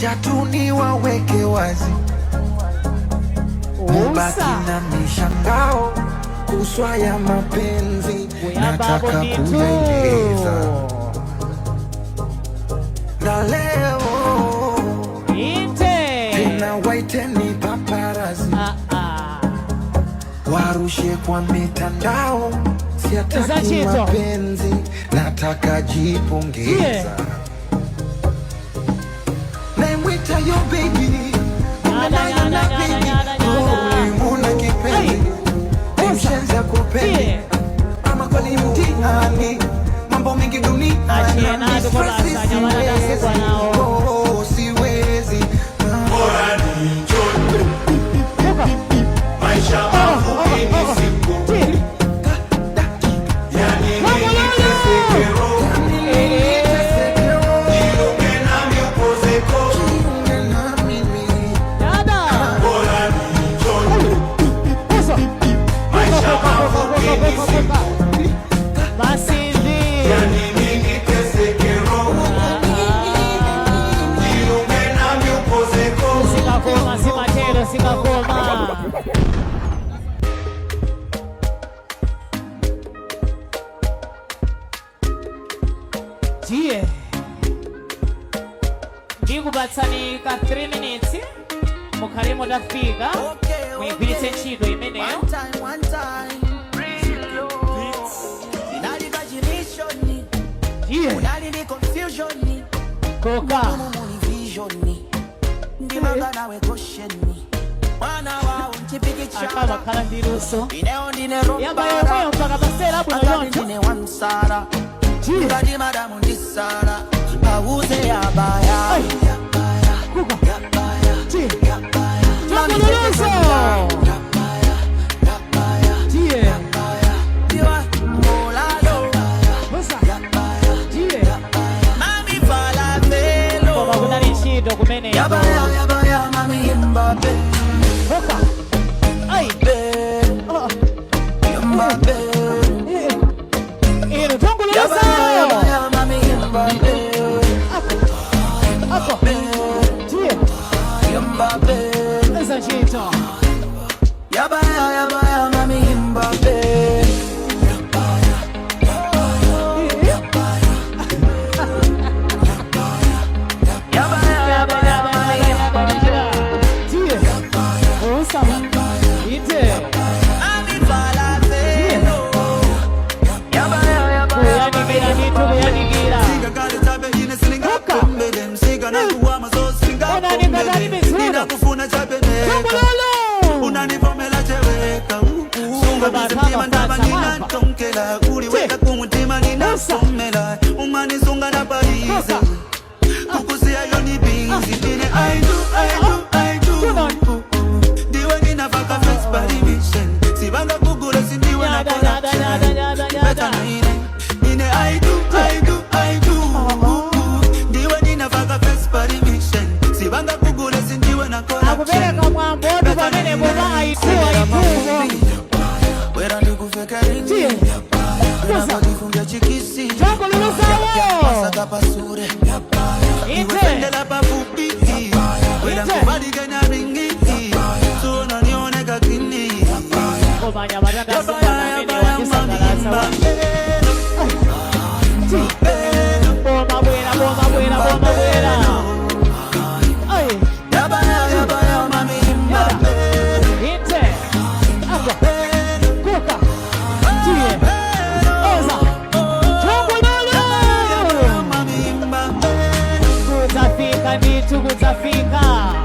Chatuni waweke wazi, mubaki na mishangao kuswa ya mapenzi, nataka kuyaeleza na leo tena waiteni paparazi warushe kwa mitandao, siataki mapenzi, nataka jipongeza. Namwita yo baby, umenayana baby, ulimuna kipenzi, mshenzi ya kupendi, ama kweli mtihani, mambo mengi duniani, siwezi bora nienjoy maisha mafupi ni siku, yani mimi nitekero ndikubatsani ka 3 minutes mukhalemo tafika muyigwiritse ntchito imeneyo. Koka akabakhala ndiluso yambayomoyo mpaka masera buno yonto Ngadi madamu ndisara auze yabaya yabaya mami Mbappe Mbappe Yabaya mami Mbappe unanivomela cheweka sunga ndaba ninatonkela uliweka kumutima ninasomela umanisunga na paliza kukusia yoni binzi nine I do diwe ninafaka face parimission sibanga kugule sindiwe na corruption beta nine I do diwe ninafaka face parimission sibanga kugule sindiwe na corruption wera ndikufekerini unabakifungia chikisi masaka pasure iwefendela pafupi wera kubadiganya ringi tuona nioneka kini yabaya mami Mbappe kutafika.